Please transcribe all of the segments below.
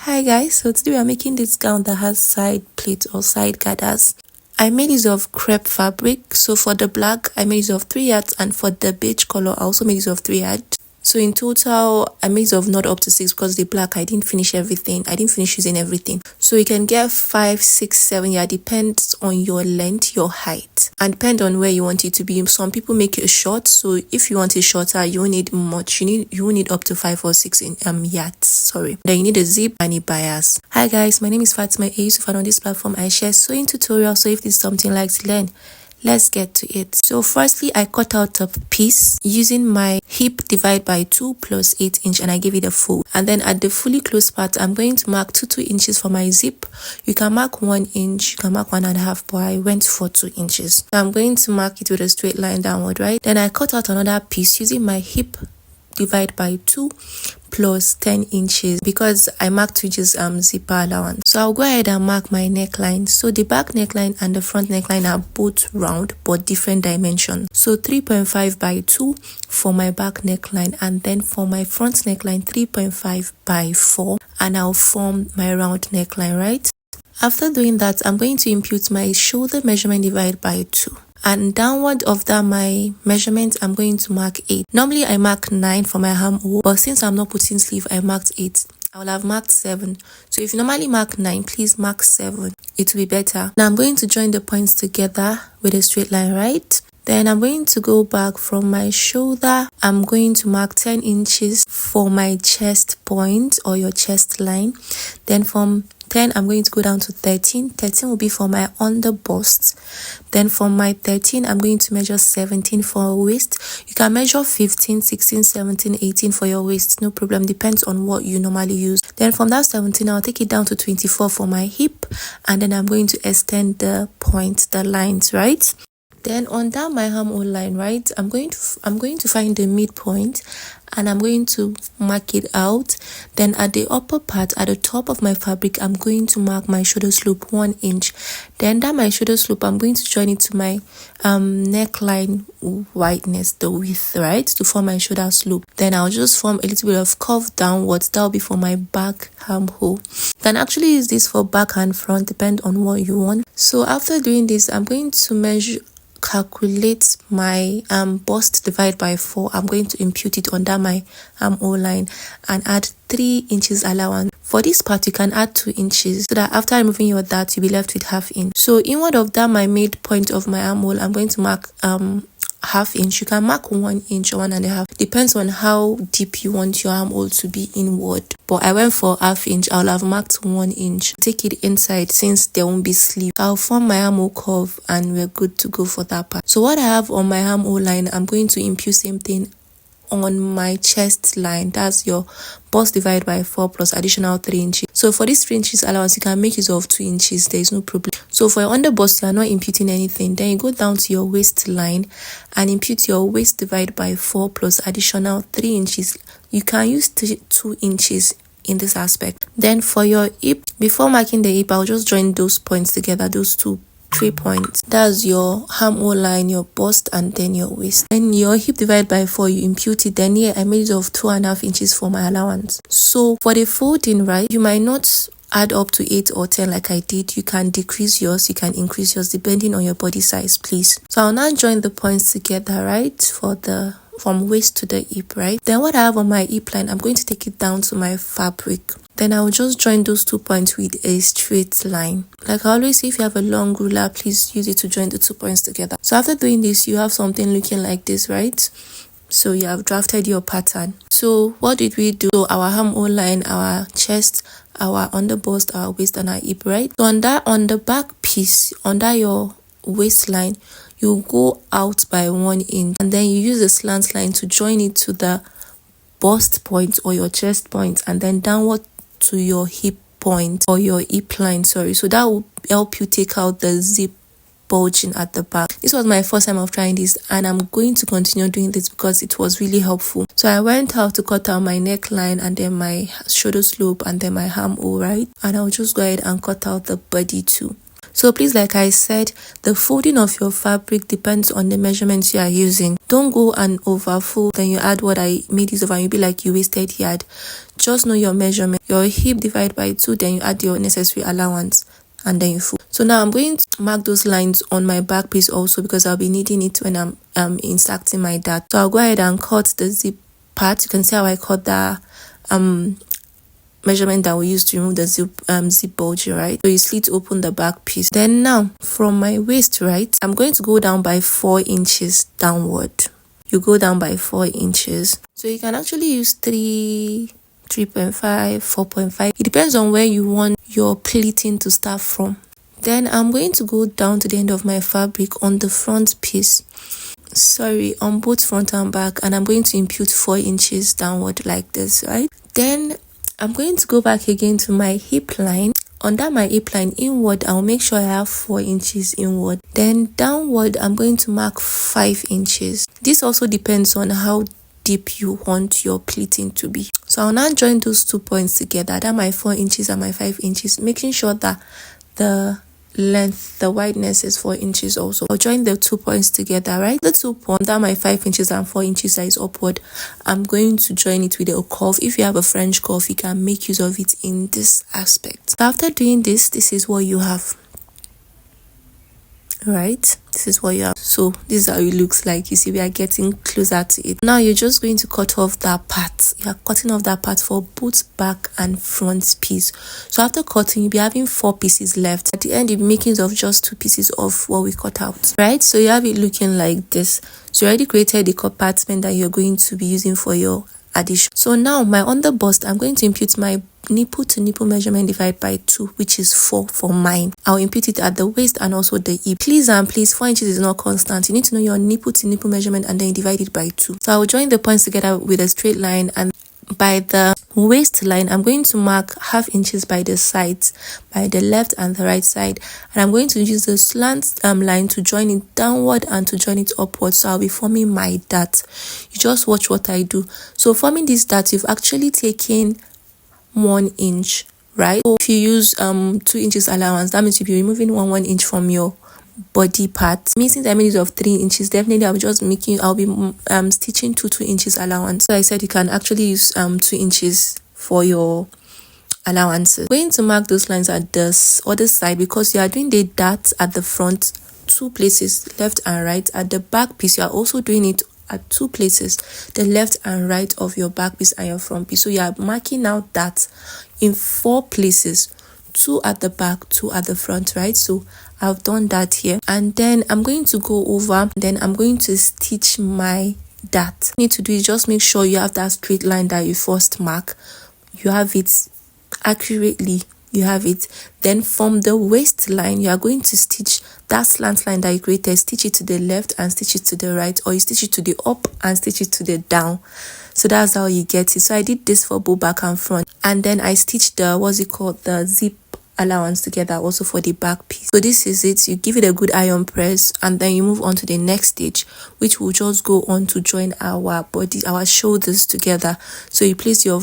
Hi guys, so today we are making this gown that has side pleats or side gathers. I made use of crepe fabric. So for the black I made use of 3 yards, and for the beige color I also made use of 3 yards. So in total I made use of not up to 6 because the black I didn't finish everything. I didn't finish using everything. So you can get 5, 6, 7 yards, depends on your length, your height, and depend on where you want it to be. Some people make it short, so if you want it shorter you won't need much. You will need up to 5 or 6 in yards. Sorry. Then you need a zip and a bias. Hi guys, my name is Fatima Yusuf, and on this platform I share sewing tutorials. So if this is something you like to learn, let's get to it. So firstly I cut out a piece using my hip divide by 2 plus 8 inch, and I gave it a fold. And then at the fully closed part I'm going to mark 2 inches for my zip. You can mark 1 inch, you can mark 1.5, but I went for 2 inches. So I'm going to mark it with a straight line downward, right? Then I cut out another piece using my hip divide by 2 plus 10 inches because I marked 2 inches zipper allowance. So I'll go ahead and mark my neckline. So the back neckline and the front neckline are both round but different dimensions. So 3.5 by 2 for my back neckline, and then for my front neckline 3.5 by 4, and I'll form my round neckline, right? After doing that, I'm going to impute my shoulder measurement divided by 2. And downward of that my measurement I'm going to mark 8. Normally I mark 9 for my armhole, but since I'm not putting sleeve I marked 8. I will have marked 7. So if you normally mark 9, please mark 7. It will be better. Now I'm going to join the points together with a straight line, right? Then I'm going to go back from my shoulder. I'm going to mark 10 inches for my chest point or your chest line. Then from 10 I'm going to go down to 13. 13 will be for my under bust. Then from my 13 I'm going to measure 17 for waist. You can measure 15, 16, 17, 18 for your waist, no problem, depends on what you normally use. Then from that 17 I'll take it down to 24 for my hip, and then I'm going to extend the point, the lines, right? Then on down my armhole line, right, I'm going to find the midpoint and I'm going to mark it out. Then at the upper part, at the top of my fabric, I'm going to mark my shoulder slope 1 inch. Then down my shoulder slope, I'm going to join it to my neckline wideness, the width, right, to form my shoulder slope. Then I'll just form a little bit of curve downwards. That'll be for my back armhole. Can actually use this for back and front, depend on what you want. So after doing this, I'm going to calculate my bust divide by 4. I'm going to impute it under my armhole line and add 3 inches allowance. For this part you can add 2 inches so that after removing your dart you'll be left with ½ inch. So inward of that my midpoint of my armhole, I'm going to mark ½ inch. You can mark 1 inch or 1.5, depends on how deep you want your armhole to be inward, but I went for ½ inch. I'll have marked 1 inch. Take it inside since there won't be sleeve. I'll form my armhole curve and we're good to go for that part. So what I have on my armhole line, I'm going to impute same thing on my chest line. That's your bust divided by 4 plus additional 3 inches. So for this 3 inches allowance you can make use of 2 inches, there is no problem. So for your under bust you are not imputing anything. Then you go down to your waistline and impute your waist divided by 4 plus additional 3 inches. You can use 2 inches in this aspect. Then for your hip, before marking the hip, I'll just join those points together, those 3 points. That's your armhole line, your bust, and then your waist. Then your hip divided by 4, you impute it. Then here I made use of 2.5 inches for my allowance. So for the folding, right, you might not add up to 8 or 10 like I did. You can decrease yours, you can increase yours depending on your body size, please. So I'll now join the points together, right, from waist to the hip, right? Then what I have on my hip line, I'm going to take it down to my fabric. Then I'll just join those 2 points with a straight line. Like I always say, if you have a long ruler, please use it to join the 2 points together. So after doing this, you have something looking like this, right? So you have drafted your pattern. So what did we do? So our armhole line, our chest, our under bust, our waist, and our hip, right? So on the back piece, under your waistline, you go out by 1 inch, and then you use a slant line to join it to the bust point or your chest point, and then downward to your hip point or your hip line, sorry. So that will help you take out the zip bulging at the back. This was my first time of trying this, and I'm going to continue doing this because it was really helpful. So I went out to cut out my neckline and then my shoulder slope and then my armhole, right? And I'll just go ahead and cut out the body too. So please, like I said, the folding of your fabric depends on the measurements you are using. Don't go and overfold, then you add what I made use of and you'll be like you wasted yard. Just know your measurement. Your hip divide by 2, then you add your necessary allowance and then you fold. So now I'm going to mark those lines on my back piece also because I'll be needing it when I'm inserting my dart. So I'll go ahead and cut the zip part. You can see how I cut the measurement that we use to remove the zip bulge, right? So you slit open the back piece. Then now from my waist, right, I'm going to go down by 4 inches downward. You go down by 4 inches. So you can actually use 3, 3.5, 4.5. It depends on where you want your pleating to start from. Then I'm going to go down to the end of my fabric on the front piece. Sorry, on both front and back, and I'm going to impute 4 inches downward like this, right? Then I'm going to go back again to my hip line. Under my hip line inward, I'll make sure I have 4 inches inward. Then downward, I'm going to mark 5 inches. This also depends on how deep you want your pleating to be. So I'll now join those 2 points together, that my 4 inches and my 5 inches, making sure that the length, the wideness is 4 inches also. I'll join the 2 points together, right? The 2 points, that my 5 inches and 4 inches that is upward, I'm going to join it with a curve. If you have a French curve, you can make use of it in this aspect. So after doing this, this is what you have. Right, this is what you have. So this is how it looks like. You see, we are getting closer to it. Now you're just going to cut off that part. You are cutting off that part for both back and front piece. So after cutting, you'll be having 4 pieces left. At the end, you'll be making use of just 2 pieces of what we cut out, right? So you have it looking like this. So you already created the compartment that you're going to be using for your addition. So now my under bust, I'm going to impute my nipple to nipple measurement divided by 2, which is 4 for mine. I'll impute it at the waist and also the hip. Please 4 inches is not constant. You need to know your nipple to nipple measurement and then divide it by 2. So I'll join the points together with a straight line, and by the waistline, I'm going to mark 1/2 inches by the sides, by the left and the right side, and I'm going to use the slant line to join it downward and to join it upward. So I'll be forming my dart. You just watch what I do. So forming this dart, you've actually taken 1 inch, right? So if you use 2 inches allowance, that means you'll be removing 1 inch from your body part. Missing the use of 3 inches, definitely I'll be stitching 2 inches allowance. So I said you can actually use 2 inches for your allowances. Going to mark those lines at the other side because you are doing the dart at the front 2 places, left and right. At the back piece, you are also doing it at 2 places, the left and right of your back piece and your front piece. So you are marking out that in 4 places, 2 at the back, 2 at the front, right? So I've done that here, and then I'm going to go over, then I'm going to stitch my dart. What you need to do is just make sure you have that straight line that you first mark, you have it accurately, you have it. Then from the waistline, you are going to stitch that slant line that you created, stitch it to the left and stitch it to the right, or you stitch it to the up and stitch it to the down. So that's how you get it. So I did this for both back and front, and then I stitched the zip allowance together also for the back piece. So this is it. You give it a good iron press, and then you move on to the next stage, which will just go on to join our body, our shoulders together. So you place your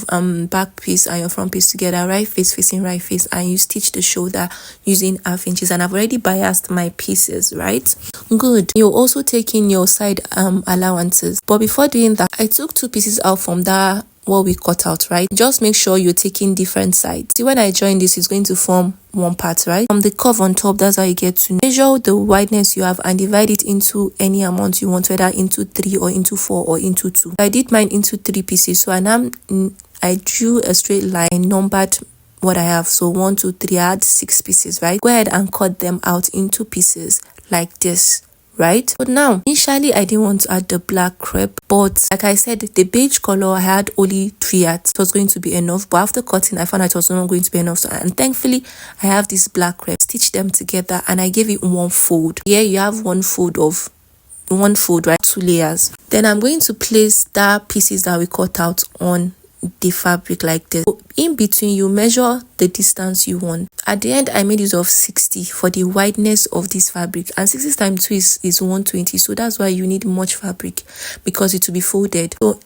back piece and your front piece together, right face facing right face, and you stitch the shoulder using 1/2 inches. And I've already biased my pieces, right? Good. You're also taking your side allowances, but before doing that, I took 2 pieces out from that what we cut out, right? Just make sure you're taking different sides. See, when I join this, it's going to form one part, right? From the curve on top, that's how you get to measure the wideness you have and divide it into any amount you want, whether into 3 or into 4 or into 2. I did mine into 3 pieces, so I drew a straight line, numbered what I have. So 1, 2, 3, I had 6 pieces, right? Go ahead and cut them out into pieces like this, right? But now initially I didn't want to add the black crepe, but like I said, the beige color, I had only 3 yards. It was going to be enough, but after cutting I found out it was not going to be enough. So, and thankfully I have this black crepe, stitch them together, and I gave it 1 fold. Here you have 1 fold, right? 2 layers. Then I'm going to place the pieces that we cut out on the fabric like this. So in between, you measure the distance you want. At the end, I made use of 60 for the wideness of this fabric, and 60 times 2 is 120. So that's why you need much fabric, because it will be folded. So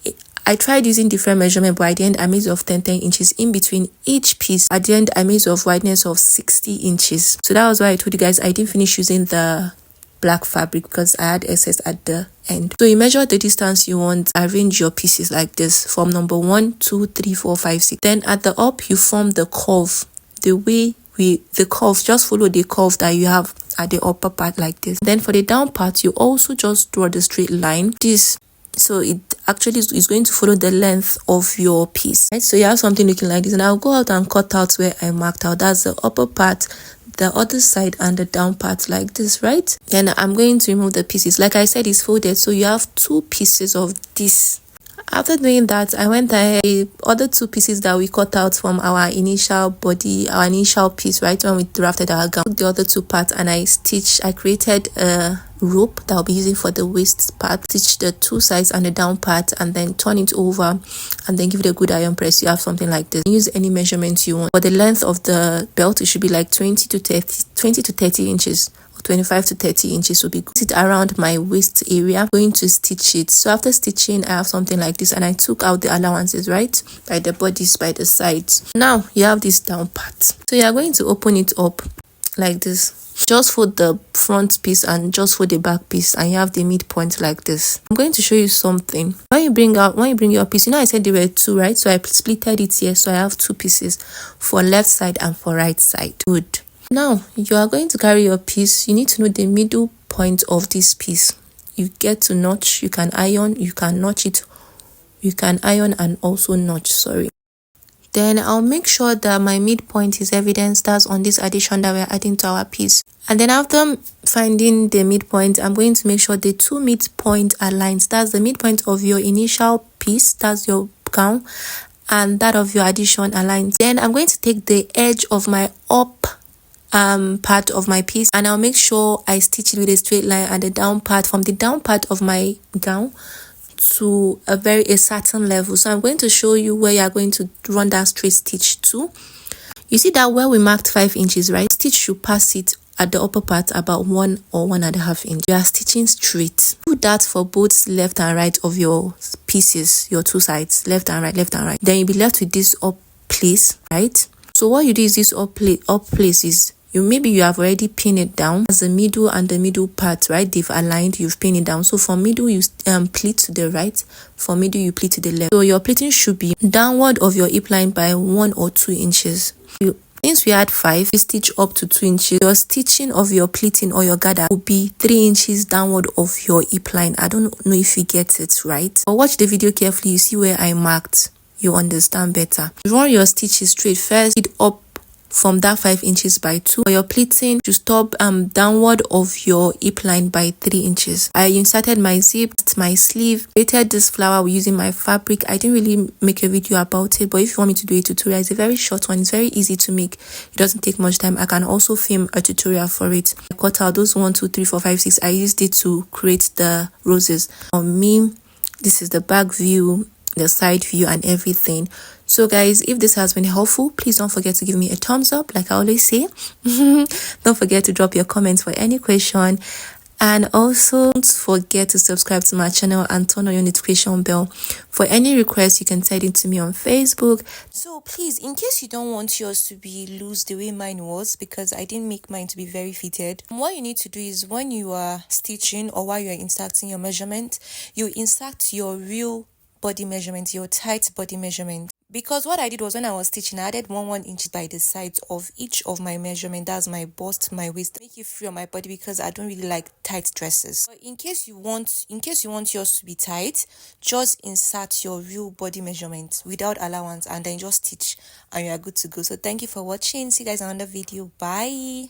I tried using different measurement, but at the end I made it of 10 inches in between each piece. At the end I made it of wideness of 60 inches. So that was why I told you guys I didn't finish using the black fabric because I had excess at the end. So you measure the distance you want, arrange your pieces like this from number 1 2 3 4 5 6. Then at the up you form the curve the curve, just follow the curve that you have at the upper part like this. Then for the down part you also just draw the straight line so it actually is going to follow the length of your piece, right? So you have something looking like this, and I'll go out and cut out where I marked out. That's the upper part, the other side, and the down part like this, right? Then I'm going to remove the pieces. Like I said, it's folded, so you have 2 pieces of this. After doing that, I went ahead with other 2 pieces that we cut out from our initial body, our initial piece, right, when we drafted our gown. The other 2 parts, and I created a rope that I'll be using for the waist part. Stitch the 2 sides and the down part, and then turn it over, and then give it a good iron press. You have something like this. Use any measurement you want. For the length of the belt, it should be like 20 to 30 inches. 25 to 30 inches will be good. Sit around my waist area. I'm going to stitch it. So after stitching, I have something like this, and I took out the allowances, right, by the bodice, by the sides. Now you have this down part, so you are going to open it up like this. Just fold the front piece and just fold the back piece, and you have the midpoint like this. I'm going to show you something. When you bring your piece, you know I said there were 2, right? So I splitted it here, so I have 2 pieces for left side and for right side. Good. Now you are going to carry your piece. You need to know the middle point of this piece. You get to notch. You can iron, you can notch it, you can iron and also notch, sorry. Then I'll make sure that my midpoint is evident. That's on this addition that we're adding to our piece. And then after finding the midpoint, I'm going to make sure the 2 midpoint aligns. That's the midpoint of your initial piece, that's your gown, and that of your addition aligns. Then I'm going to take the edge of my up part of my piece, and I'll make sure I stitch it with a straight line, and the down part, from the down part of my gown to a certain level. So I'm going to show you where you are going to run that straight stitch to. You see that where we marked 5 inches, right? Stitch should pass it at the upper part about 1 or 1.5 inch. You are stitching straight. Do that for both left and right of your pieces, your 2 sides, left and right, left and right. Then you'll be left with this up place, right? So what you do is this up place is maybe you have already pinned it down as the middle and the middle part, right? They've aligned, you've pinned it down. So for middle you pleat to the right, for middle you pleat to the left. So your pleating should be downward of your hip line by 1 or 2 inches. Since we had 5, we stitch up to 2 inches. Your stitching of your pleating or your gather will be 3 inches downward of your hip line. I don't know if you get it right, but watch the video carefully. You see where I marked, you understand better. Run your stitches straight. First it up from that 5 inches by 2. For your pleating, you stop downward of your hip line by 3 inches. I inserted my zip, my sleeve, created this flower using my fabric. I didn't really make a video about it, but if you want me to do a tutorial, it's a very short one. It's very easy to make. It doesn't take much time. I can also film a tutorial for it. I cut out those 1 2 3 4 5 6. I used it to create the roses. For me, this is the back view, the side view, and everything. So guys, if this has been helpful, please don't forget to give me a thumbs up, like I always say. Don't forget to drop your comments for any question, and also don't forget to subscribe to my channel and turn on your notification bell. For any requests, you can send it to me on Facebook. So please, in case you don't want yours to be loose the way mine was, because I didn't make mine to be very fitted, what you need to do is when you are stitching or while you are inserting your measurement, you insert your real body measurement, your tight body measurement. Because what I did was when I was stitching, I added 1 inch by the sides of each of my measurement. That's my bust, my waist, make it free on my body, because I don't really like tight dresses. But in case you want yours to be tight, just insert your real body measurement without allowance, and then just stitch, and you are good to go. So thank you for watching. See you guys in another video. Bye.